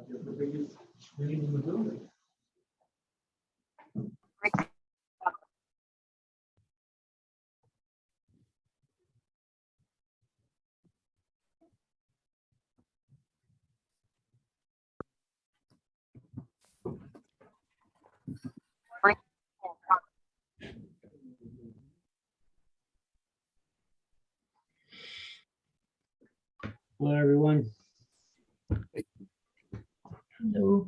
The biggest screen in the building. Hello, everyone. Hello.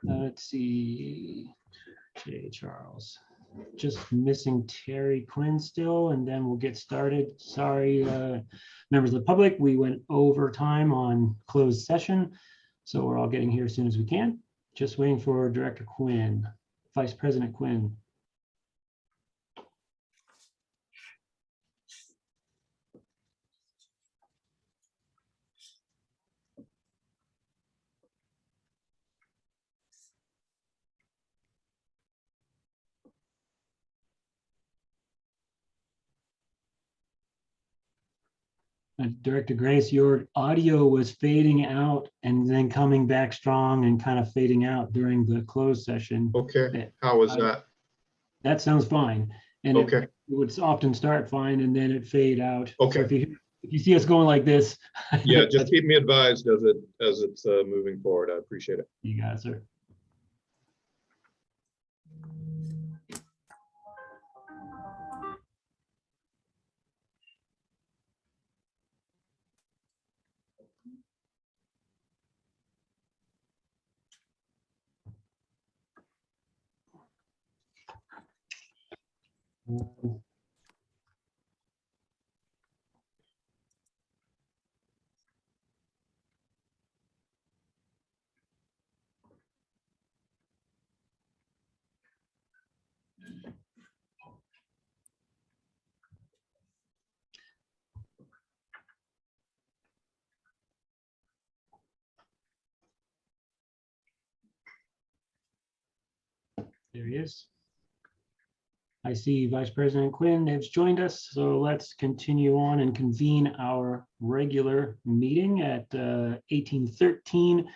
Let's see. J. Charles. Just missing Terry Quinn still, and then we'll get started. Sorry, members of the public, we went over time on closed session, so we're all getting here as soon as we can. Just waiting for Director Quinn, Vice President Quinn. Director Grace, your audio was fading out and then coming back strong and kind of fading out during the closed session. Okay, how was that? That sounds fine. And Okay. it would often start fine and then it fade out. Okay. So if you see us going like this. Yeah, just keep me advised as it's moving forward. I appreciate it. You got it, sir. There he is. I see Vice President Quinn has joined us, so let's continue on and convene our regular meeting at 1813.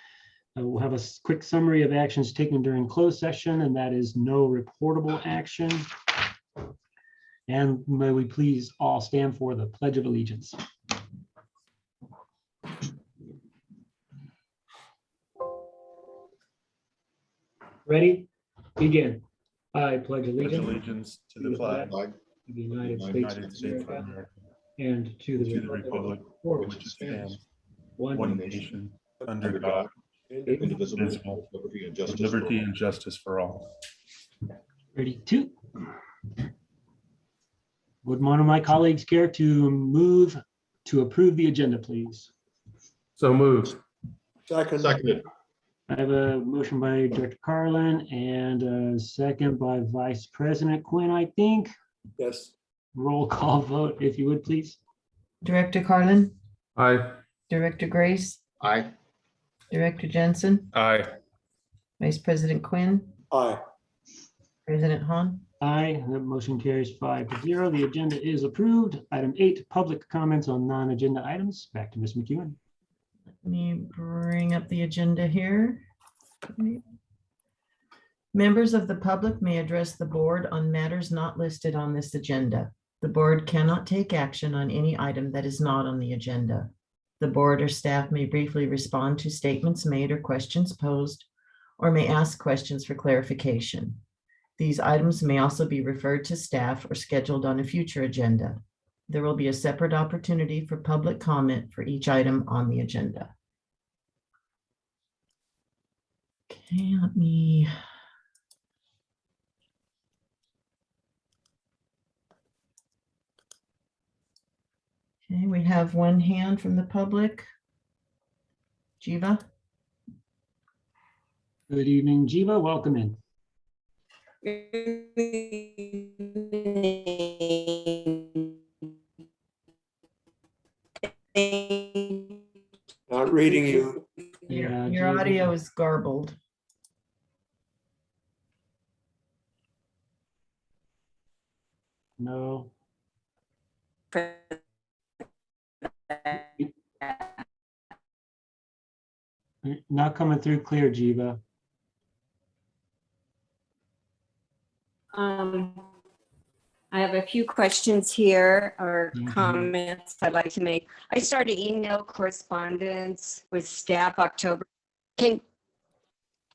We'll have a quick summary of actions taken during closed session, and that is no reportable action. And may we please all stand for the Pledge of Allegiance. Ready? Begin. I pledge allegiance to the flag of the United States of America and to to the the republic for which it stands, one one nation, under God, indivisible, with liberty and justice for all. Ready, two. Would one of my colleagues care to move to approve the agenda, please? So moved. Seconded. I have a motion by Director Carlin and a second by Vice President Quinn, I think. Yes. Roll call vote, if you would, please. Director Carlin, Aye. Director Grace, Aye. Director Jensen, Aye. Vice President Quinn, Aye. President Han. Aye, the motion carries 5-0. The agenda is approved. Item 8, public comments on non-agenda items. Back to Ms. McEwen. Let me bring up the agenda here. Members of the public may address the board on matters not listed on this agenda. The board cannot take action on any item that is not on the agenda. The board or staff may briefly respond to statements made or questions posed, or may ask questions for clarification. These items may also be referred to staff or scheduled on a future agenda. There will be a separate opportunity for public comment for each item on the agenda. Okay, let me. Okay, we have one hand from the public. Jiva. Good evening, Jiva. Welcome in. Not reading you. Yeah, Your Gina. audio is garbled. No. Not coming through clear, Jiva. I have a few questions here or Mhm. comments I'd like to make. I started email correspondence with staff October. Can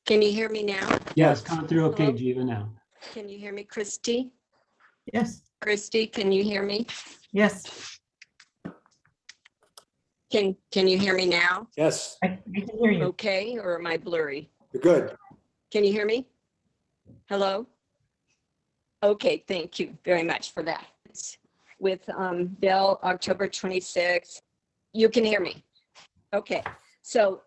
you hear me now? Yeah, it's coming through okay, Hello? Jiva, now. Can you hear me, Christy? Yes, Christy, can you hear me? yes, Can you hear me now? Yes, I can hear you. Okay, or am I blurry? you're good. Can you hear me? Hello? Okay, thank you very much for that. With Bill, October 26th, you can hear me. Okay, so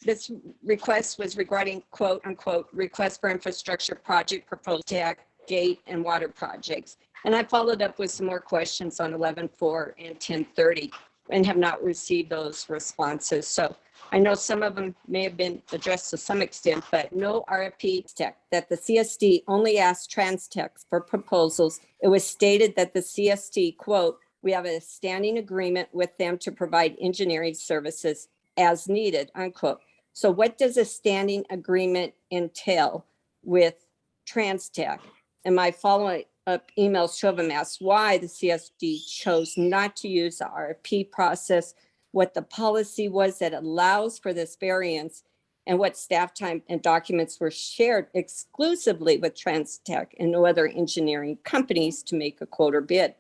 this request was regarding quote unquote request for infrastructure project proposed tech, gate and water projects. And I followed up with some more questions on 11/4 and 10/30 and have not received those responses. So I know some of them may have been addressed to some extent, but no RFP tech, that the CSD only asked Transtech for proposals. It was stated that the CSD, quote, we have a standing agreement with them to provide engineering services as needed, unquote. So what does a standing agreement entail with Transtech? And my following up emails show them asked why the CSD chose not to use the RFP process, what the policy was that allows for this variance, and what staff time and documents were shared exclusively with Transtech and no other engineering companies to make a quote or bid.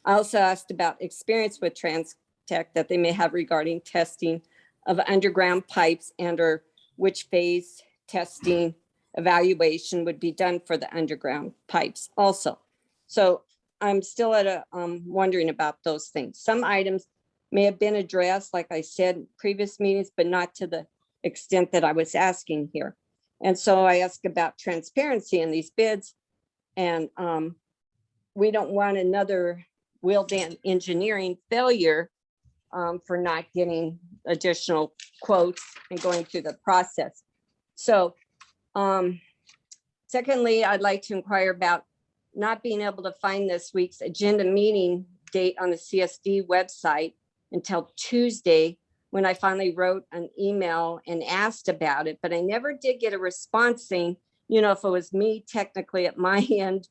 I also asked about experience with Transtech that they may have regarding testing of underground pipes and or which phase testing evaluation would be done for the underground pipes also. So I'm still at a wondering about those things. Some items may have been addressed, like I said, in previous meetings, but not to the extent that I was asking here. And so I asked about transparency in these bids, and we don't want another Willdan Engineering failure for not getting additional quotes and going through the process. So secondly, I'd like to inquire about not being able to find this week's agenda meeting date on the CSD website until Tuesday, when I finally wrote an email and asked about it, but I never did get a response saying, you know, if it was me technically at my end,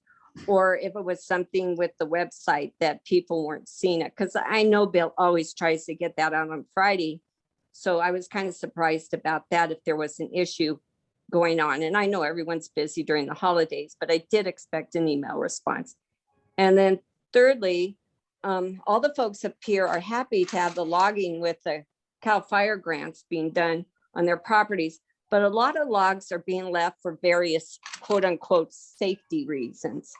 or if it was something with the website that people weren't seeing it. Because I know Bill always tries to get that out on Friday. So I was kind of surprised about that, if there was an issue going on. And I know everyone's busy during the holidays, but I did expect an email response. And then thirdly, all the folks up here are happy to have the logging with the CAL FIRE grants being done on their properties, but a lot of logs are being left for various quote unquote safety reasons.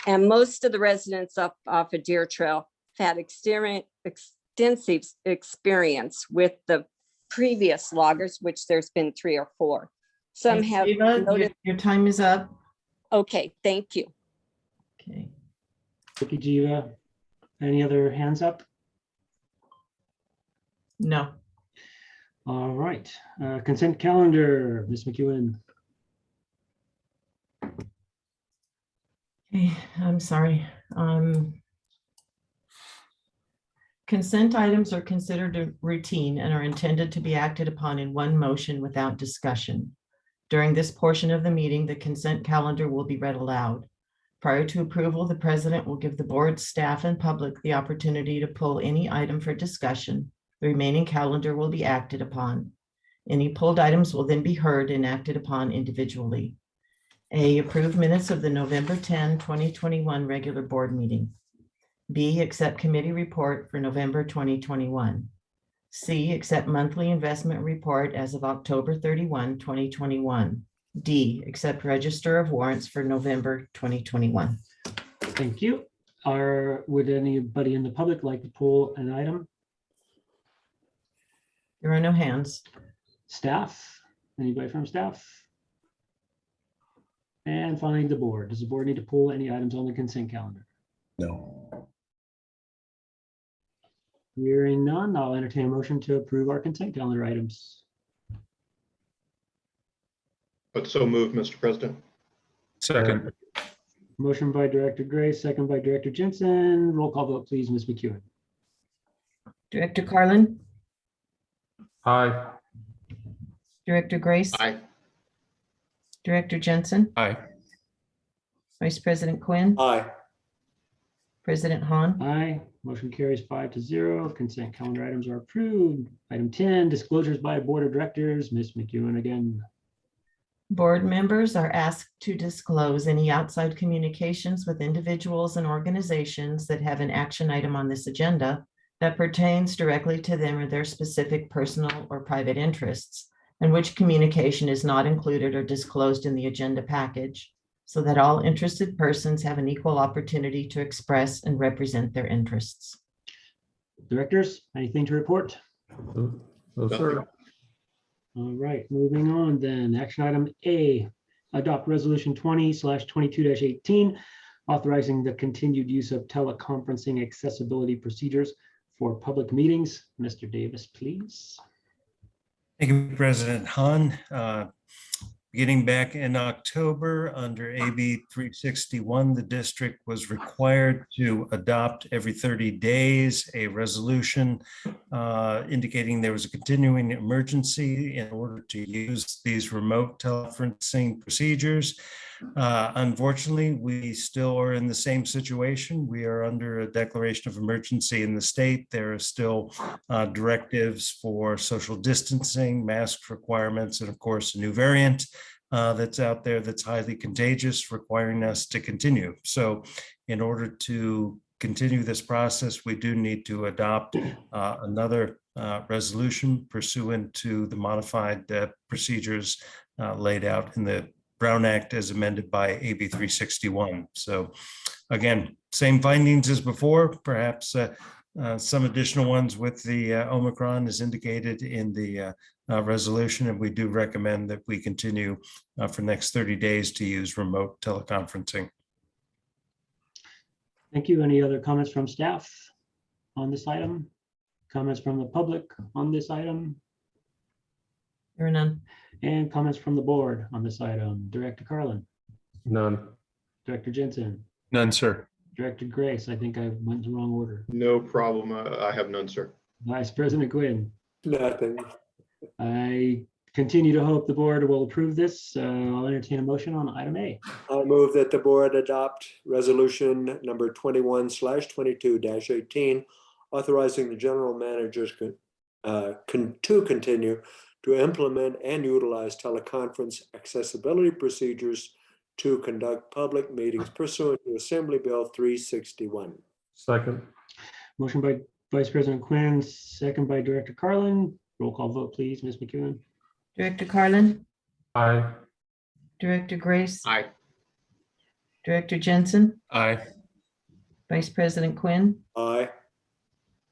And most of the residents up off of Deer Trail had extensive experience with the previous loggers, which there's been 3 or 4. Some Thanks, have Eva. noted. Your time is up. Okay, thank you. Okay. Thank you, Jiva. Any other hands up? No. All right, consent calendar, Ms. McEwen. Okay, I'm sorry. Consent items are considered routine and are intended to be acted upon in one motion without discussion. During this portion of the meeting, the consent calendar will be read aloud. Prior to approval, the president will give the board, staff, and public the opportunity to pull any item for discussion. The remaining calendar will be acted upon. Any pulled items will then be heard and acted upon individually. A, approve minutes of the November 10, 2021 regular board meeting. B, accept committee report for November 2021. C, accept monthly investment report as of October 31, 2021. D, accept register of warrants for November 2021. Thank you. Would anybody in the public like to pull an item? There are no hands. Staff? Anybody from staff? And finally, the board. Does the board need to pull any items on the consent calendar? No. Hearing none, I'll entertain a motion to approve our consent calendar items. But so moved, Mr. President. Second. Motion by Director Gray, second by Director Jensen. Roll call vote, please, Ms. McEwen. Director Carlin, Aye. Director Grace, Aye. Director Jensen, Aye. Vice President Quinn, Aye. President Han. Aye. Motion carries 5-0. Consent calendar items are approved. Item 10, disclosures by Board of Directors. Ms. McEwen again. Board members are asked to disclose any outside communications with individuals and organizations that have an action item on this agenda that pertains directly to them or their specific personal or private interests, and which communication is not included or disclosed in the agenda package, so that all interested persons have an equal opportunity to express and represent their interests. Directors, anything to report? No, sir. All right, moving on then. Action item A, adopt resolution 20/22-18, authorizing the continued use of teleconferencing accessibility procedures for public meetings. Mr. Davis, please. Thank you, President Han. Beginning back in October, under AB 361, the district was required to adopt every 30 days a resolution indicating there was a continuing emergency in order to use these remote teleconferencing procedures. Unfortunately, we still are in the same situation. We are under a declaration of emergency in the state. There are still directives for social distancing, mask requirements, and of course, a new variant that's out there that's highly contagious, requiring us to continue. So in order to continue this process, we do need to adopt another resolution pursuant to the modified procedures laid out in the Brown Act as amended by AB 361. So again, same findings as before, perhaps some additional ones with the Omicron as indicated in the resolution, and we do recommend that we continue for next 30 days to use remote teleconferencing. Thank you. Any other comments from staff on this item? Comments from the public on this item? There are none. And comments from the board on this item? Director Carlin, None. Director Jensen, None, sir. Director Grace. I think I went in the wrong order. No problem. I have none, sir. Vice President Quinn. Nothing. I continue to hope the board will approve this. I'll entertain a motion on item A. I move that the board adopt resolution number 21/22-18, authorizing the general managers to continue to implement and utilize teleconference accessibility procedures to conduct public meetings pursuant to Assembly Bill 361. Second. Motion by Vice President Quinn, second by Director Carlin. Roll call vote, please, Ms. McEwen. Director Carlin, Aye. Director Grace, Aye. Director Jensen, Aye. Vice President Quinn, Aye.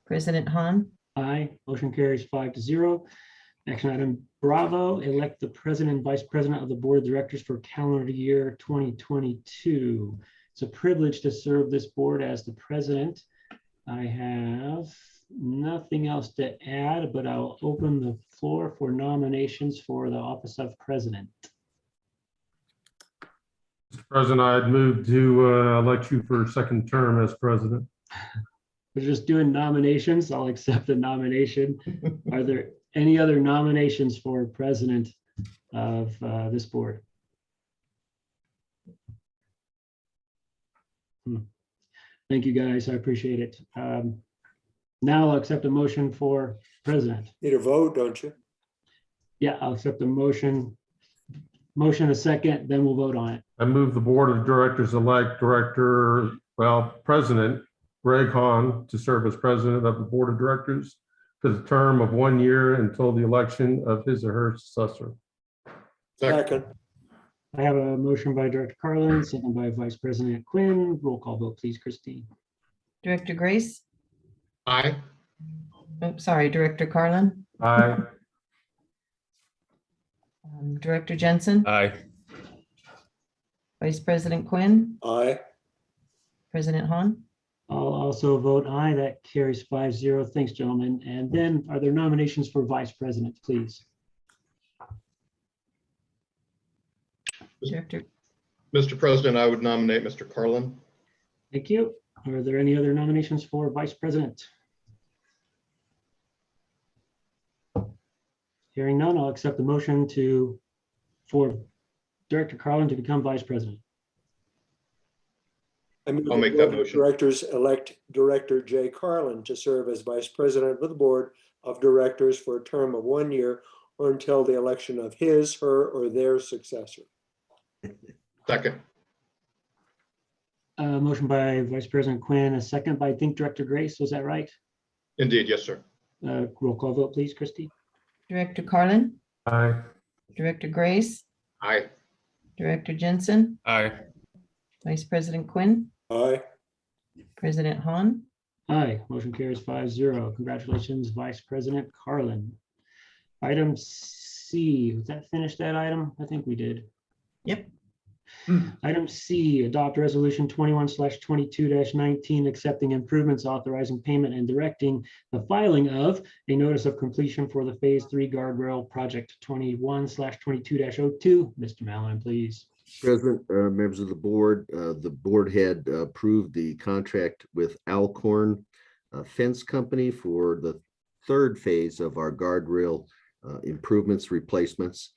President Han. Aye. Motion carries 5-0. Action item Bravo, elect the president and vice president of the board of directors for calendar year 2022. It's a privilege to serve this board as the president. I have nothing else to add, but I'll open the floor for nominations for the office of president. Mr. President, I'd move to elect you for a second term as president. We're just doing nominations. I'll accept the nomination. Are there any other nominations for president of this board? Thank you, guys. I appreciate it. Now I'll accept a motion for president. Need a vote, don't you? Yeah, I'll accept the motion. Motion a second, then we'll vote on it. I move the board of directors elect President Greg Hahn to serve as president of the board of directors for the term of 1 year until the election of his or her successor. Second. I have a motion by Director Carlin, second by Vice President Quinn. Roll call vote, please, Christine. Director Grace, Aye. sorry, Director Carlin, Aye. Director Jensen, Aye. Vice President Quinn, Aye. President Han. I'll also vote aye. That carries 5-0. Thanks, gentlemen. And then are there nominations for vice president, please? Director, Mr. President, I would nominate Mr. Carlin. Thank you. Are there any other nominations for vice president? Hearing none, I'll accept the motion for Director Carlin to become vice president. I move I'll the make Board that of motion. Directors elect Director J. Carlin to serve as Vice President of the Board of Directors for a term of 1 year or until the election of his, her, or their successor. Second. Motion by Vice President Quinn, a second by, I think, Director Grace. Was that right? Indeed, yes, sir. Roll call vote, please, Christie. Director Carlin, Aye. Director Grace, Aye. Director Jensen, Aye. Vice President Quinn, Aye. President Han. Aye, motion carries 5-0. Congratulations, Vice President Carlin. Item C, was that finish that item? I think we did. Yep. Item C, adopt resolution 21/22-19, accepting improvements, authorizing payment and directing the filing of a notice of completion for the Phase 3 Guardrail Project 21/22-02. Mr. Mallon, please. President, members of the board had approved the contract with Alcorn Fence Company for the third phase of our guardrail improvements, replacements.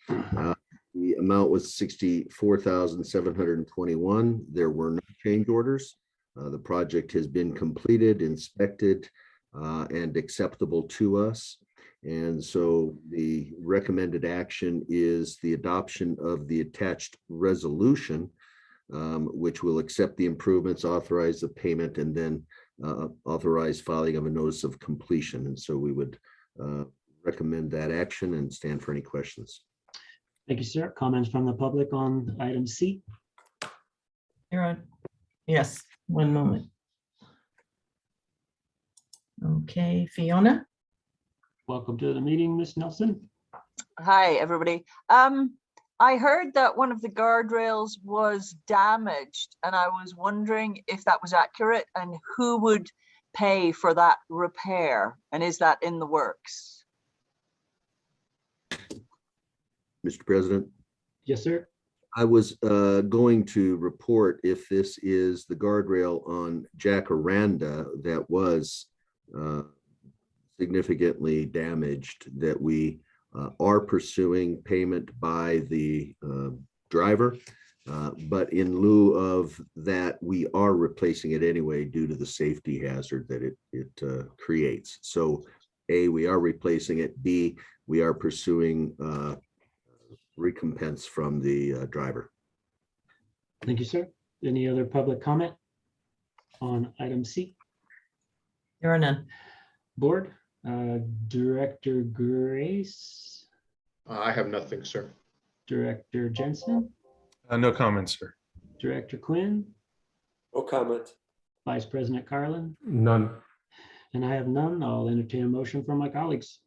The amount was $64,721. There were no change orders. The project has been completed, inspected, and acceptable to us. And so the recommended action is the adoption of the attached resolution, which will accept the improvements, authorize the payment, and then authorize filing of a notice of completion. And so we would recommend that action and stand for any questions. Thank you, sir. Comments from the public on item C? You're on. Yes, one moment. Okay, Fiona? Welcome to the meeting, Ms. Nelson. Hi, everybody. I heard that one of the guardrails was damaged, and I was wondering if that was accurate and who would pay for that repair, and is that in the works? Mr. President, Yes, sir. I was going to report if this is the guardrail on Jacaranda that was significantly damaged, that we are pursuing payment by the driver. But in lieu of that, we are replacing it anyway due to the safety hazard that it creates. So A, we are replacing it. B, we are pursuing recompense from the driver. Thank you, sir. Any other public comment on item C? There are none. Board, Director Grace, I have nothing, sir. Director Jensen, No comments, sir. Director Quinn, No comment. Vice President Carlin, None. and I have none. I'll entertain a motion from my colleagues.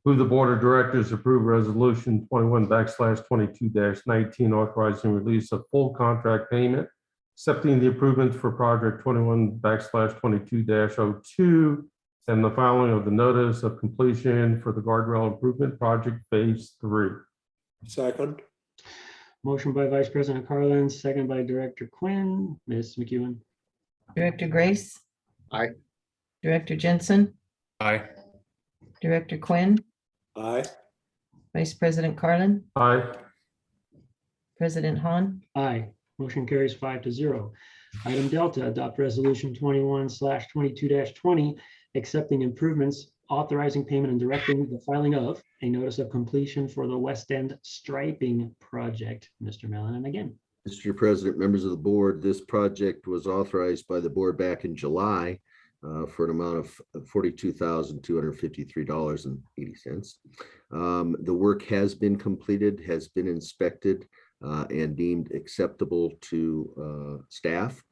Move the Board of Directors approve resolution 21/22-19, authorizing release of full contract payment, accepting the improvements for project 21/22-02, and the filing of the notice of completion for the guardrail improvement project phase 3. Second. Motion by Vice President Carlin, second by Director Quinn. Ms. McEwen. Director Grace? Aye. Director Jensen? Aye. Director Quinn? Aye. Vice President Carlin? Aye. President Han? Aye. Motion carries 5-0. Item Delta, adopt resolution 21/22-20, accepting improvements, authorizing payment and directing the filing of a notice of completion for the West End striping project. Mr. Mellon, again. Mr. President, members of the board, this project was authorized by the board back in July for an amount of $42,253.80. The work has been completed, has been inspected, and deemed acceptable to staff.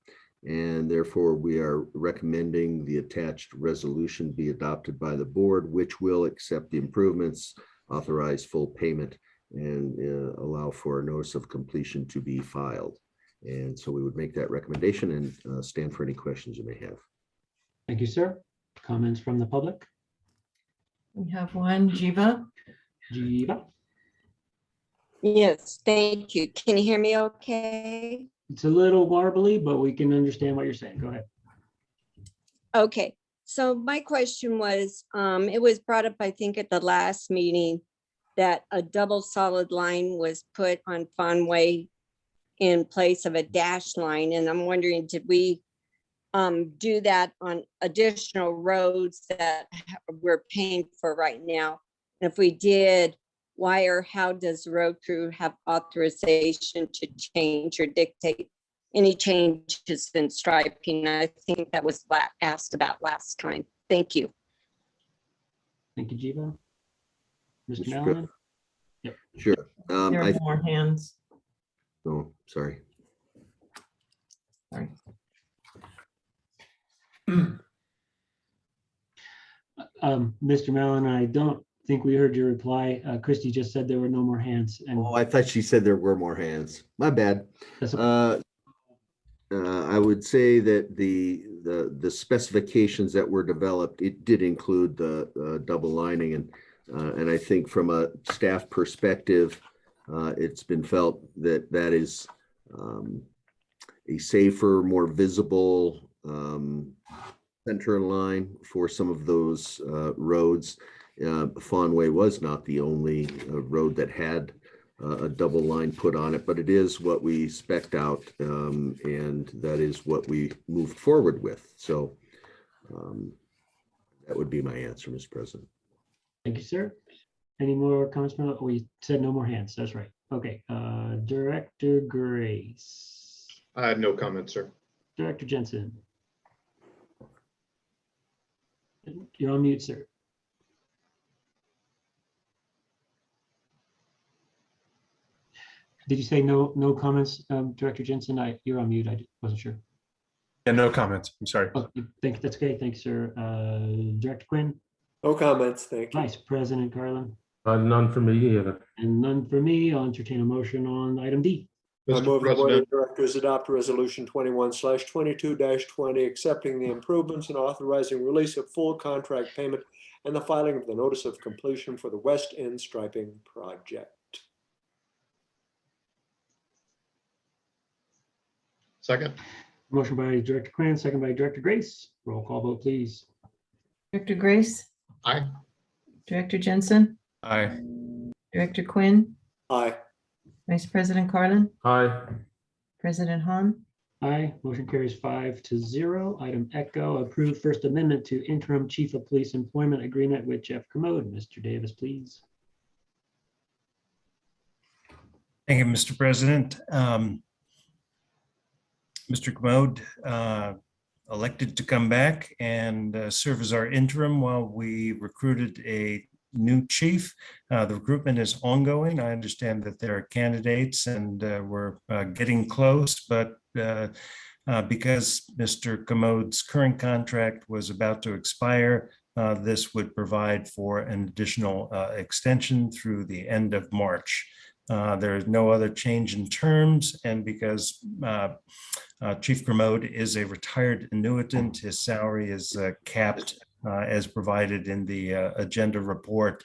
And therefore, we are recommending the attached resolution be adopted by the board, which will accept the improvements, authorize full payment, and allow for a notice of completion to be filed. And so we would make that recommendation and stand for any questions you may have. Thank you, sir. Comments from the public? We have one, Jiva. Jiva? Yes, thank you. Can you hear me okay? It's a little warbly, but we can understand what you're saying. Go ahead. Okay, so my question was, it was brought up, I think, at the last meeting that a double solid line was put on Fawnway in place of a dash line, and I'm wondering, did we do that on additional roads that we're paying for right now? And if we did, why or how does the road crew have authorization to change or dictate any changes in striping? I think that was asked about last time. Thank you. Thank you, Jiva. Mr. Mr. Mallon? Sure. There are more hands. Oh, sorry. Sorry. Mr. Mallon, I don't think we heard your reply. Christie just said there were no more hands, and Oh, I thought she said there were more hands. My bad. that's okay. I would say that the specifications that were developed, it did include the double lining, and I think from a staff perspective, it's been felt that that is a safer, more visible center line for some of those roads. Fawnway was not the only road that had a double line put on it, but it is what we spec'd out, and that is what we moved forward with. So that would be my answer, Mr. President. Thank you, sir. Any more comments from, we said no more hands. That's right. Okay, Director Grace. I had no comment, sir. Director Jensen. You're on mute, sir. Did you say no comments, Director Jensen? You're on mute. I wasn't sure. Yeah, no comments. I'm sorry. Oh, that's okay. Thanks, sir. Director Quinn, No comments, thank you. Vice President Garland, None for me either. and none for me. I'll entertain a motion on item D. I Mr. move the Board President, of Directors adopt Resolution 21/22-20, accepting the improvements and authorizing release of full contract payment and the filing of the notice of completion for the West End striping project. second, Motion by Director Quinn, second by Director Grace. Roll call vote, please. Director Grace, aye. Director Jensen, Aye. Director Quinn, Aye. Vice President Carlin, Aye. President Han. Aye, motion carries 5-0. Item Echo, approve First Amendment to Interim Chief of Police Employment Agreement with Jeff Kermode. Mr. Davis, please. Thank you, Mr. President. Mr. Kermode elected to come back and serve as our interim while we recruited a new chief. The recruitment is ongoing. I understand that there are candidates and we're getting close, but because Mr. Kermode's current contract was about to expire, this would provide for an additional extension through the end of March. There is no other change in terms, and because Chief Kermode is a retired annuitant, his salary is capped as provided in the agenda report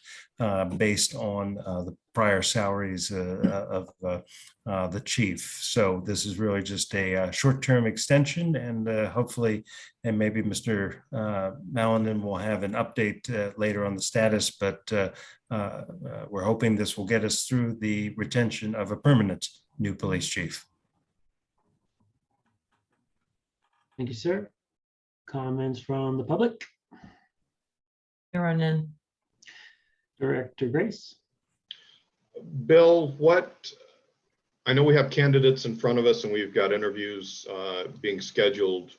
based on the prior salaries of the chief. So this is really just a short-term extension, and hopefully, and maybe Mr. Mallon will have an update later on the status, but we're hoping this will get us through the retention of a permanent new police chief. Thank you, sir. Comments from the public? There are none. Director Grace. Bill, I know we have candidates in front of us and we've got interviews being scheduled.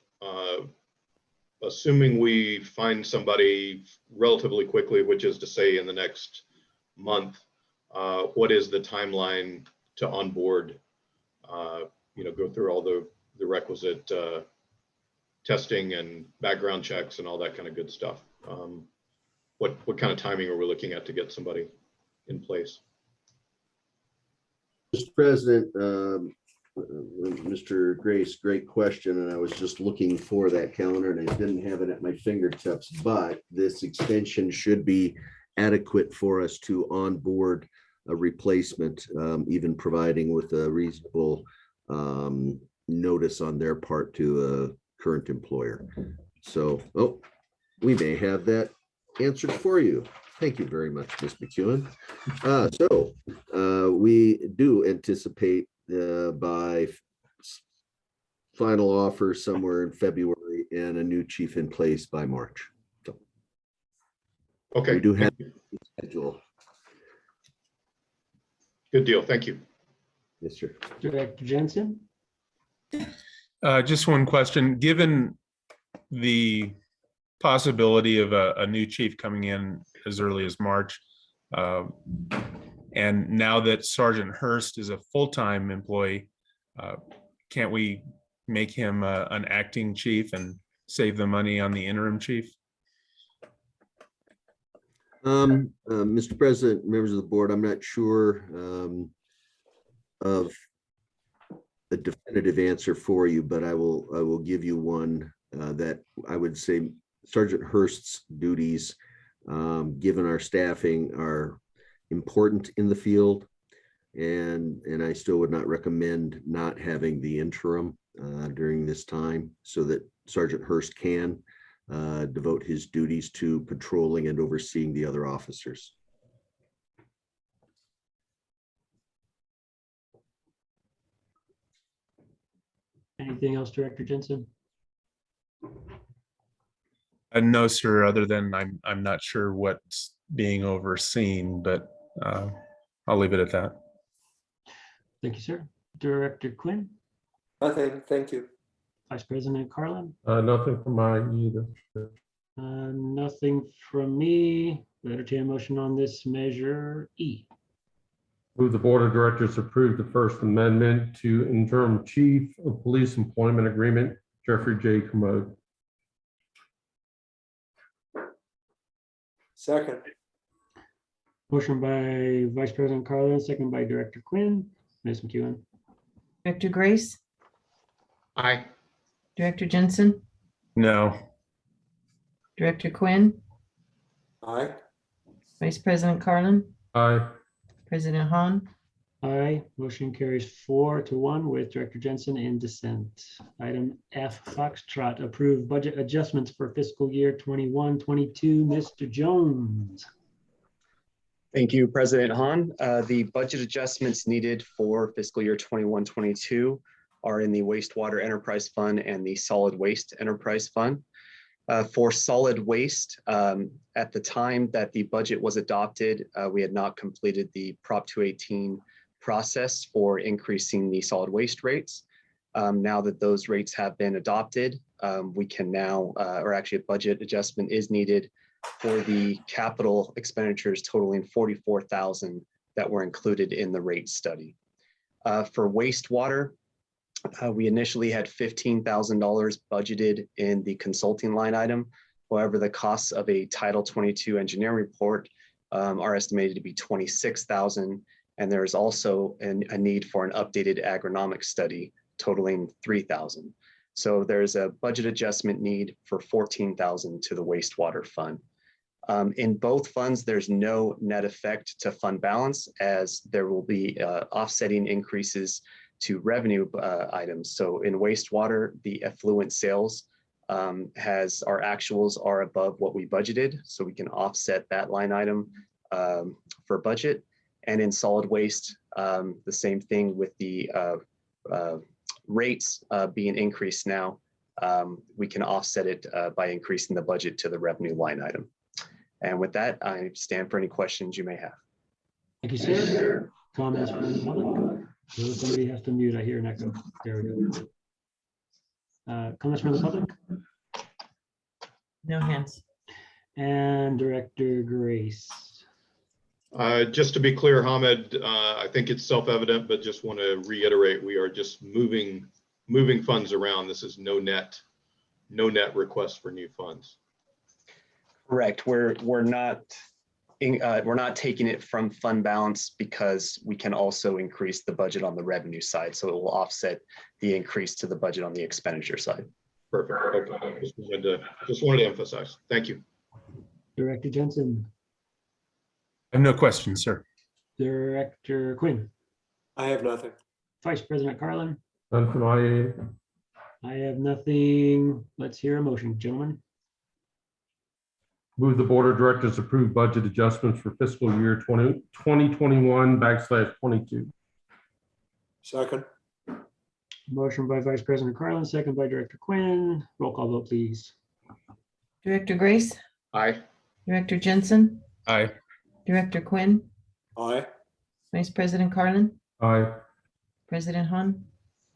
Assuming we find somebody relatively quickly, which is to say in the next month, what is the timeline to onboard, go through all the requisite testing and background checks and all that kind of good stuff? What kind of timing are we looking at to get somebody in place? Mr. President, Mr. Grace, great question. And I was just looking for that calendar and I didn't have it at my fingertips, but this extension should be adequate for us to onboard a replacement, even providing with a reasonable notice on their part to a current employer. So, we may have that answered for you. Thank you very much, Ms. McEwen. We do anticipate by final offer somewhere in February and a new chief in place by March. So Okay. we do have a schedule. Good deal. Thank you. Yes, sir. Director Jensen? Just one question, given the possibility of a new chief coming in as early as March, and now that Sergeant Hurst is a full-time employee, can't we make him an acting chief and save the money on the interim chief? Mr. President, members of the board, I'm not sure of a definitive answer for you, but I will give you one that I would say Sergeant Hurst's duties, given our staffing, are important in the field, and I still would not recommend not having the interim during this time, so that Sergeant Hurst can devote his duties to patrolling and overseeing the other officers. Anything else, Director Jensen? No, sir, other than I'm not sure what's being overseen, but I'll leave it at that. Thank you, sir. Director Quinn? Nothing, thank you. Vice President Carlin? Nothing from mine either. Nothing from me. Entertain a motion on this measure E. Move the Board of Directors approve the First Amendment to Interim Chief of Police Employment Agreement, Jeffrey J. Kermode. Second, Motion by Vice President Carlin, second by Director Quinn. Ms. McEwen? Director Grace, Aye. Director Jensen, No. Director Quinn, aye. Vice President Carlin, Aye. President Han. Aye. Motion carries 4-1 with Director Jensen in dissent. Item F, Foxtrot, approve budget adjustments for fiscal year 21-22. Mr. Jones? Thank you, President Han. The budget adjustments needed for fiscal year 21-22 are in the wastewater enterprise fund and the solid waste enterprise fund. For solid waste, at the time that the budget was adopted, we had not completed the Prop 218 process for increasing the solid waste rates. Now that those rates have been adopted, we can now, or actually a budget adjustment is needed for the capital expenditures totaling $44,000 that were included in the rate study. For wastewater, we initially had $15,000 budgeted in the consulting line item. However, the costs of a Title 22 engineering report are estimated to be $26,000. And there's also a need for an updated agronomic study totaling $3,000. So there's a budget adjustment need for $14,000 to the wastewater fund. In both funds, there's no net effect to fund balance, as there will be offsetting increases to revenue items. So in wastewater, the effluent sales our actuals are above what we budgeted, so we can offset that line item for budget. And in solid waste, the same thing with the rates being increased now, we can offset it by increasing the budget to the revenue line item. And with that, I stand for any questions you may have. Thank you, sir. Comments from the public? Somebody has to mute. I hear an echo. There we go. Comments from the public? No hands. And Director Grace? Just to be clear, Hamid, I think it's self-evident, but just want to reiterate, we are just moving funds around. This is no net request for new funds. Correct. We're not we're not taking it from fund balance because we can also increase the budget on the revenue side. So it will offset the increase to the budget on the expenditure side. Perfect. Okay. Just wanted to emphasize. Thank you. Director Jensen, I have no questions, sir. Director Quinn, I have nothing. Vice President Carlin. None from my end. I have nothing. Let's hear a motion, gentlemen. Move the Board of Directors approve budget adjustments for fiscal year 2021/22. Second, Motion by Vice President Carlin, second by Director Quinn. Roll call vote, please. Director Grace, Aye. Director Jensen, Aye. Director Quinn, aye. Vice President Carlin, Aye. President Han.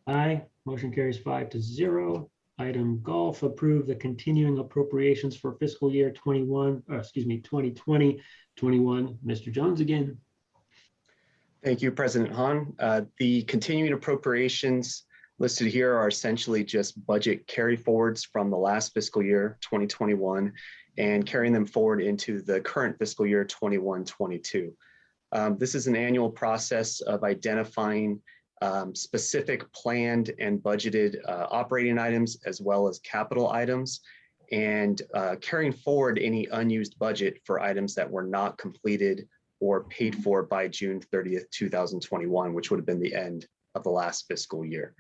Aye. Motion carries 5-0. Item golf, approve the continuing appropriations for fiscal year 2020-21. Mr. Jones again. Thank you, President Han. The continuing appropriations listed here are essentially just budget carry forwards from the last fiscal year, 2021, and carrying them forward into the current fiscal year, 21-22. This is an annual process of identifying specific planned and budgeted operating items as well as capital items, and carrying forward any unused budget for items that were not completed or paid for by June 30th, 2021, which would have been the end of the last fiscal year.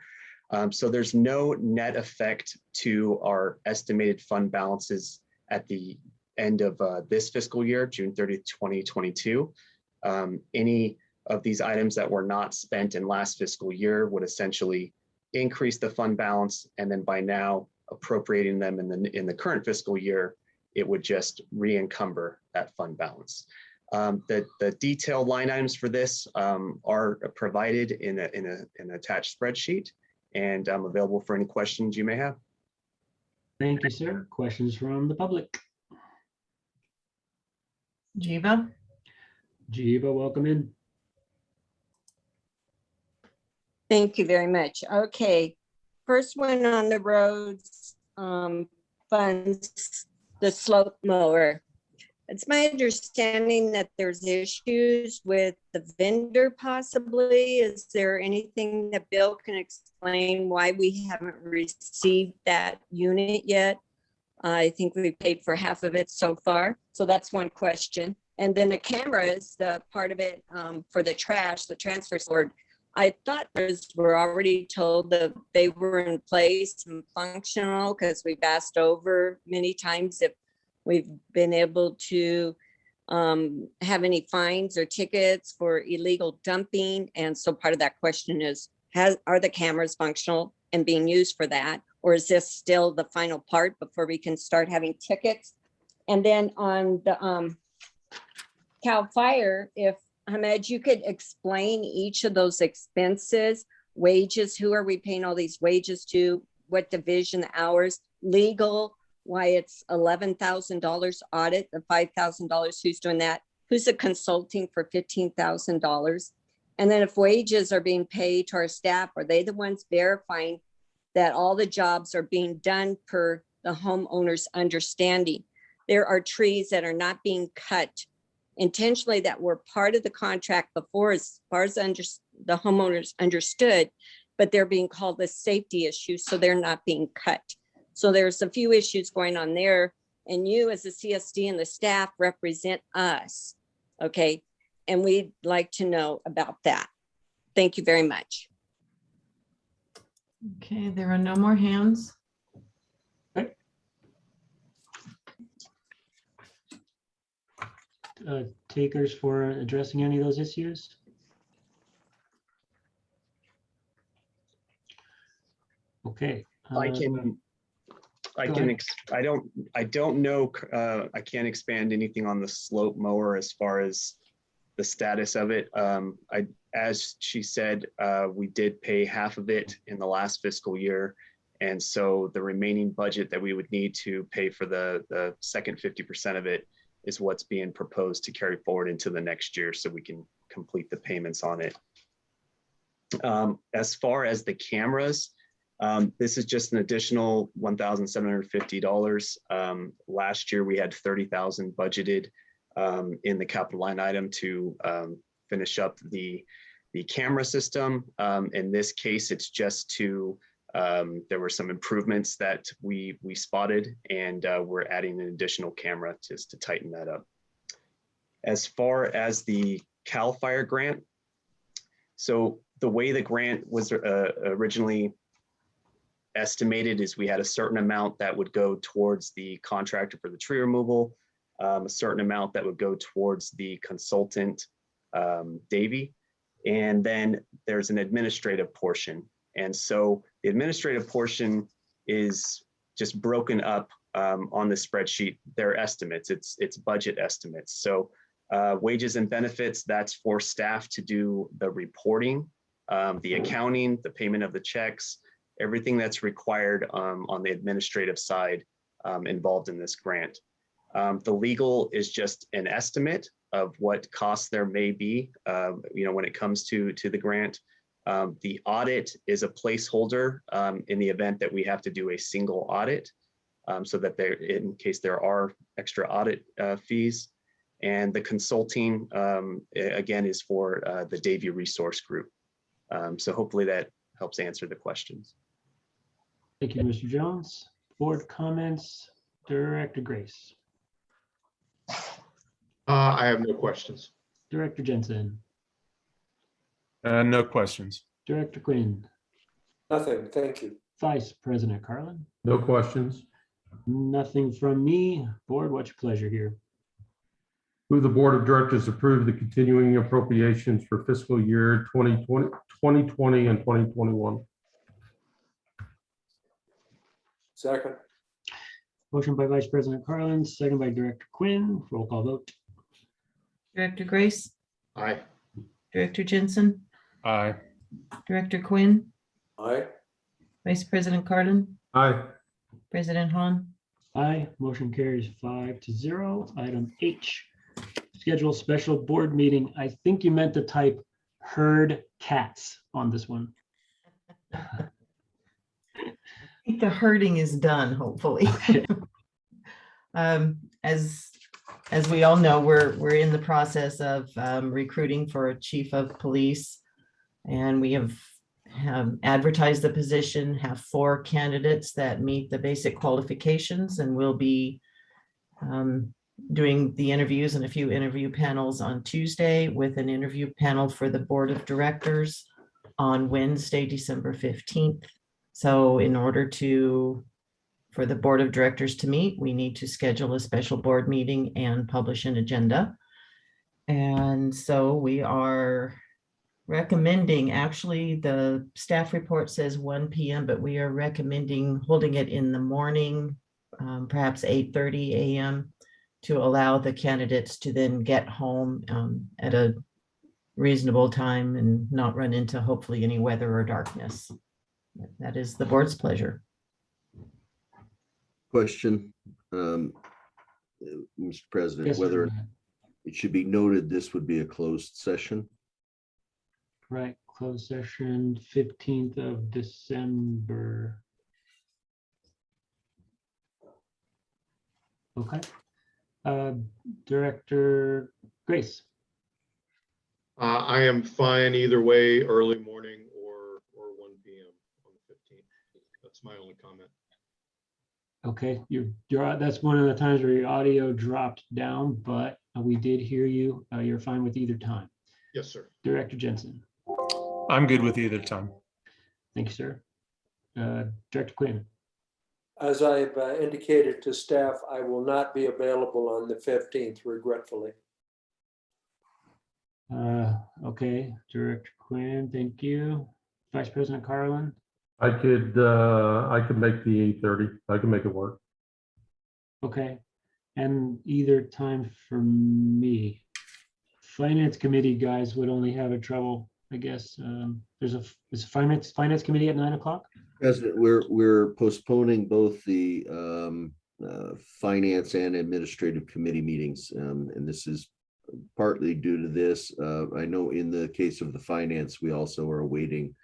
So there's no net effect to our estimated fund balances at the end of this fiscal year, June 30th, 2022. Any of these items that were not spent in last fiscal year would essentially increase the fund balance, and then by now appropriating them in the current fiscal year, it would just re-encumber that fund balance. The detailed line items for this are provided in an attached spreadsheet, and available for any questions you may have. Thank you, sir. Questions from the public? Jiva, Jiva, welcome in. Thank you very much. Okay, first one on the roads funds, the slope mower. It's my understanding that there's issues with the vendor possibly. Is there anything that Bill can explain why we haven't received that unit yet? I think we paid for half of it so far. So that's one question. And then the cameras, the part of it for the trash, the transfer sword. I thought those were already told that they were in place and functional, because we've asked over many times if we've been able to have any fines or tickets for illegal dumping. And so part of that question is, are the cameras functional and being used for that? Or is this still the final part before we can start having tickets? And then on the CAL FIRE, if Ahmed, you could explain each of those expenses, wages, who are we paying all these wages to, what division, hours, legal, why it's $11,000 audit, the $5,000, who's doing that? Who's the consulting for $15,000? And then if wages are being paid to our staff, are they the ones verifying that all the jobs are being done per the homeowner's understanding? There are trees that are not being cut intentionally that were part of the contract before, as far as the homeowners understood, but they're being called a safety issue, so they're not being cut. So there's a few issues going on there, and you as the CSD and the staff represent us, okay? And we'd like to know about that. Thank you very much. okay, there are no more hands. Takers for addressing any of those issues? Okay. I don't know. I can't expand anything on the slope mower as far as the status of it. As she said, we did pay half of it in the last fiscal year. And so the remaining budget that we would need to pay for the second 50% of it is what's being proposed to carry forward into the next year so we can complete the payments on it. As far as the cameras, this is just an additional $1,750. Last year we had $30,000 budgeted in the capital line item to finish up the camera system. In this case, it's just to, there were some improvements that we spotted, and we're adding an additional camera just to tighten that up. As far as the CAL FIRE grant, so the way the grant was originally estimated is we had a certain amount that would go towards the contractor for the tree removal, a certain amount that would go towards the consultant, Davy, and then there's an administrative portion. And so the administrative portion is just broken up on the spreadsheet. They're estimates, it's budget estimates. So wages and benefits, that's for staff to do the reporting, the accounting, the payment of the checks, everything that's required on the administrative side involved in this grant. The legal is just an estimate of what costs there may be, when it comes to the grant. The audit is a placeholder in the event that we have to do a single audit, so that there, in case there are extra audit fees. And the consulting, again, is for the Davy Resource Group. So hopefully that helps answer the questions. Thank you, Mr. Jones. Board comments, Director Grace. I have no questions. Director Jensen. No questions. Director Quinn. Nothing, thank you. Vice President Carlin. No questions. Nothing from me. Board, what's your pleasure here? Move the Board of Directors approve the continuing appropriations for fiscal year 2020 and 2021. Second, Motion by Vice President Carlin, second by Director Quinn. Roll call vote. Director Grace, Aye. Director Jensen, Aye. Director Quinn, aye. Vice President Carlin, Aye. President Han. Aye, motion carries 5-0. Item H, schedule special board meeting. I think you meant to type herd cats on this one. I think the herding is done, hopefully. As we all know, we're in the process of recruiting for a chief of police, and we have advertised the position, have 4 candidates that meet the basic qualifications, and we'll be doing the interviews and a few interview panels on Tuesday, with an interview panel for the board of directors on Wednesday, December 15th. So in order for the board of directors to meet, we need to schedule a special board meeting and publish an agenda. And so we are recommending, actually, the staff report says 1 p.m., but we are recommending holding it in the morning, perhaps 8:30 a.m., to allow the candidates to then get home at a reasonable time and not run into hopefully any weather or darkness. That is the board's pleasure. Question, Mr. President, Yes, whether sir. it should be noted this would be a closed session. Right, closed session 15th of December. Okay. Director Grace. I am fine either way, early morning or 1 p.m. on the 15th. That's my only comment. Okay, that's one of the times where your audio dropped down, but we did hear you. You're fine with either time. Yes, sir. Director Jensen. I'm good with either time. Thank you, sir. Director Quinn. As I've indicated to staff, I will not be available on the 15th, regretfully. Okay, Director Quinn, thank you. Vice President Carlin. I could make the 8:30. I can make it work. Okay, and either time for me. Finance committee guys would only have a trouble, I guess. There's a finance committee at 9 o'clock. President, we're postponing both the finance and administrative committee meetings, and this is partly due to this. I know in the case of the finance, we also are awaiting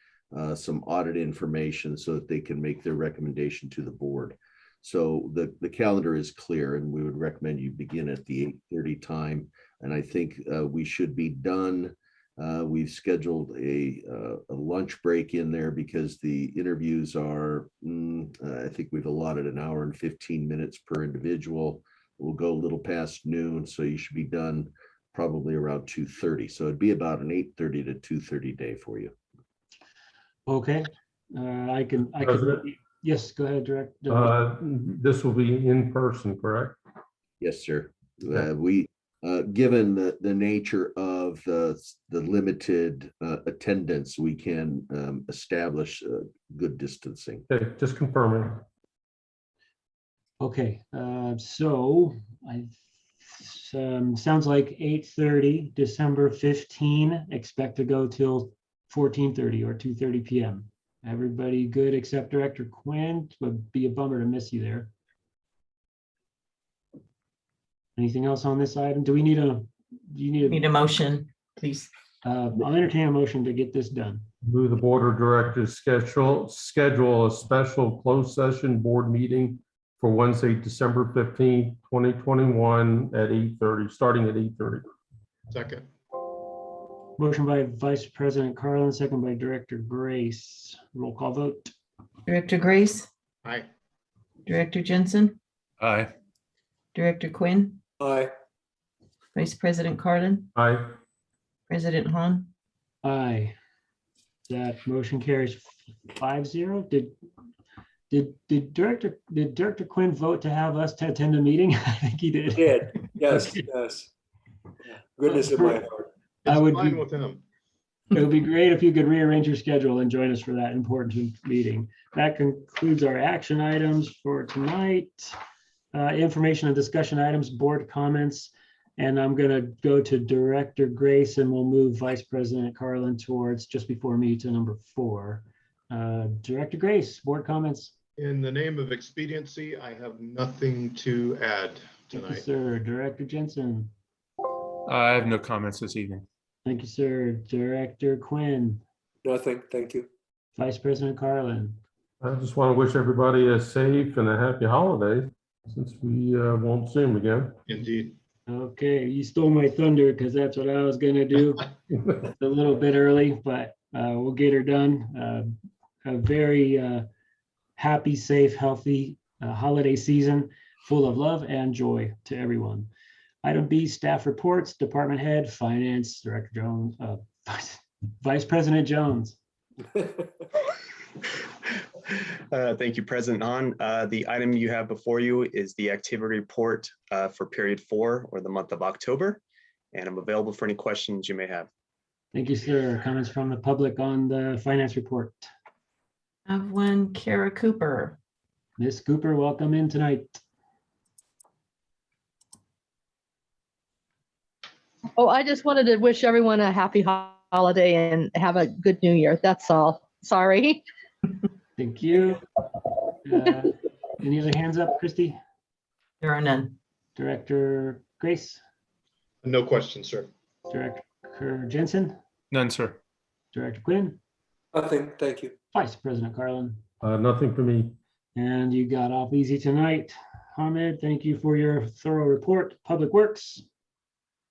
some audit information so that they can make their recommendation to the board. So the calendar is clear, and we would recommend you begin at the 8:30 time. And I think we should be done. We've scheduled a lunch break in there because the interviews are, I think we've allotted an hour and 15 minutes per individual. We'll go a little past noon, so you should be done probably around 2:30. So it'd be about an 8:30 to 2:30 day for you. Okay, I can, President? yes, go ahead, Director. This will be in person, correct? Yes, sir. We, given the nature of the limited attendance, we can establish good distancing. Okay, just confirming. Okay, so sounds like 8:30, December 15, expect to go till 14:30 or 2:30 p.m. Everybody good except Director Quinn? Would be a bummer to miss you there. Anything else on this item? Do you need Need a motion, please. I'll entertain a motion to get this done. Move the board of directors schedule a special closed session board meeting for Wednesday, December 15th, 2021 at 8:30, starting at 8:30. Second. Motion by Vice President Carlin, second by Director Grace. Roll call vote. Director Grace, Aye. Director Jensen, Aye. Director Quinn, Aye. Vice President Carlin, Aye. President Han. Aye. That motion carries 5-0. Did Director Quinn vote to have us to attend a meeting? I think he did. Did, yes, Okay. yes. Yeah. Goodness in my heart. I It's would fine be- with him. It would be great if you could rearrange your schedule and join us for that important meeting. That concludes our action items for tonight. Information and discussion items, board comments, and I'm going to go to Director Grace, and we'll move Vice President Carlin towards just before me to number 4. Director Grace, board comments. In the name of expediency, I have nothing to add Thank you, tonight. sir. Director Jensen. I have no comments this evening. Thank you, sir. Director Quinn. Nothing, thank you. Vice President Carlin. I just want to wish everybody a safe and a happy holiday since we won't see them again. Indeed. Okay, you stole my thunder because that's what I was gonna do. It's a little bit early, but we'll get her done. A very happy, safe, healthy holiday season full of love and joy to everyone. Item B, staff reports, department head, finance, Director Jones, Vice President Jones. Thank you, President Han. The item you have before you is the activity report for period 4 or the month of October, and I'm available for any questions you may have. Thank you, sir. Comments from the public on the finance report. I have one, Kara Cooper. Ms. Cooper, welcome in tonight. Oh, I just wanted to wish everyone a happy holiday and have a good new year. That's all. Sorry. Thank you. Any other hands up, Christy? There are none. Director Grace? No questions, sir. Director Jensen? None, sir. Director Quinn? Nothing, thank you. Vice President Carlin? Nothing for me. And you got off easy tonight. Hamid, thank you for your thorough report. Public Works?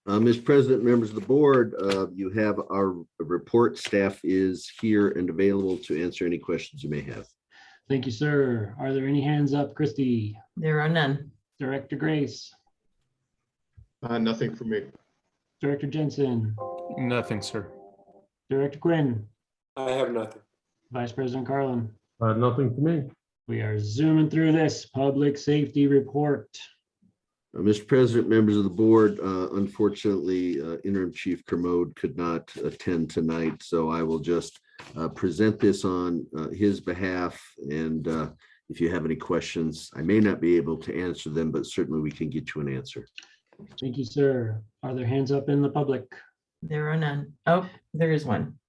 Mr. President, members of the board, you have our report. Staff is here and available to answer any questions you may have. Thank you, sir. Are there any hands up, Christy? There are none. Director Grace? Nothing for me. Director Jensen? Nothing, sir. Director Quinn? I have nothing. Vice President Carlin? Nothing for me. We are zooming through this public safety report. Mr. President, members of the board, unfortunately, Interim Chief Kermode could not attend tonight, so I will just present this on his behalf. And if you have any questions, I may not be able to answer them, but certainly we can get you an answer. Thank you, sir. Are there hands up in the public? There are none. Oh, there is one.